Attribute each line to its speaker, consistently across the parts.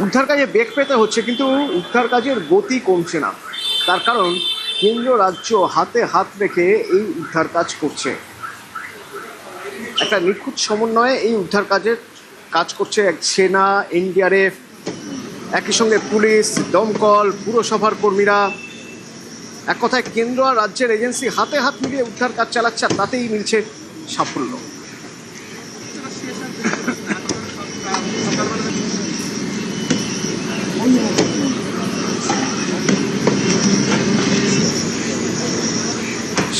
Speaker 1: উদ্ধার কাজে বেগ পেতে হচ্ছে, কিন্তু উদ্ধার কাজের গতি কমছে না। তার কারণ কেন্দ্র রাজ্য হাতে হাত রেখে এই উদ্ধার কাজ করছে। একটা নিখুঁত সমন্বয়ে এই উদ্ধার কাজের কাজ করছে সেনা, এনডিআরএফ, একই সঙ্গে পুলিশ, দমকল, পুরসভার কর্মীরা। এক কথায় কেন্দ্র আর রাজ্যের এজেন্সি হাতে হাত মিলিয়ে উদ্ধার কাজ চালাচ্ছে, আর তাতেই মিলছে সাফল্য।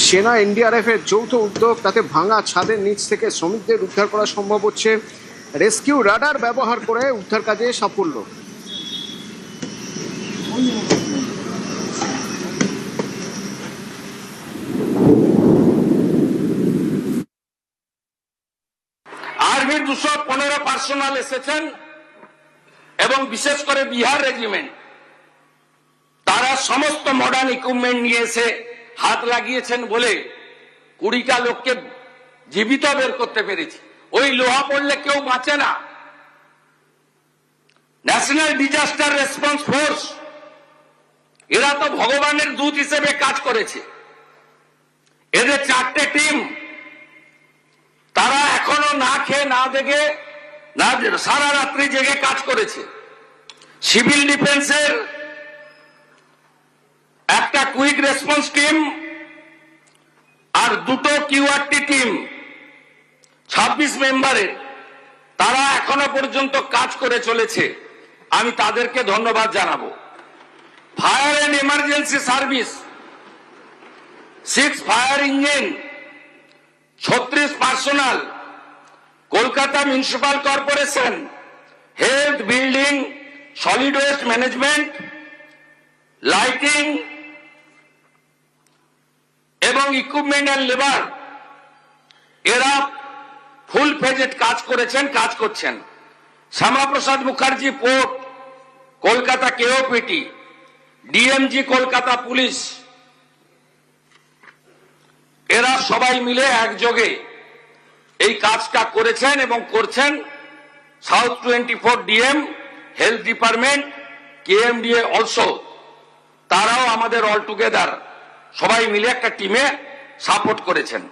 Speaker 1: সেনা, এনডিআরএফ এর যৌথ উদ্যোগ, তাতে ভাঙা ছাদের নিচ থেকে শ্রমিকদের উদ্ধার করা সম্ভব হচ্ছে। রেস্কিউ রাডার ব্যবহার করে উদ্ধার কাজে সাফল্য।
Speaker 2: আর্মি 215 পার্সোনাল এসেছেন এবং বিশেষ করে বিহার রেজিমেন্ট, তারা সমস্ত মডার্ন ইকুইপমেন্ট নিয়ে এসে হাত লাগিয়েছেন বলে 20টা লোককে জীবিত বের করতে পেরেছি। ওই লোহা পড়লে কেউ বাঁচে না। ন্যাশনাল ডিজাস্টার রেসপন্স ফোর্স, এরা তো ভগবানের দূত হিসেবে কাজ করেছে। এদের 4টে টিম, তারা এখনো না খেয়ে না দেখে না সারা রাত্রি জেগে কাজ করেছে। সিভিল ডিফেন্সের একটা কুইক রেসপন্স টিম আর 2টো কিউআরটি টিম, 26 মেম্বারের, তারা এখনো পর্যন্ত কাজ করে চলেছে। আমি তাদেরকে ধন্যবাদ জানাবো। Fire and emergency service, 6 fire engine, 36 personal, Kolkata municipal corporation, health, building, solid waste management, lighting এবং ইকুইপমেন্ট এন্ড লেবার, এরা ফুল ফেজেড কাজ করেছেন, কাজ করছেন। Shyamaprasad Mukherjee port, Kolkata KOPT, DMG Kolkata police, এরা সবাই মিলে একযোগে এই কাজটা করেছেন এবং করছেন। South 24 DM, health department, KMDA also, তারাও আমাদের অল টুগেদার সবাই মিলে একটা টিমে সাপোর্ট করেছেন।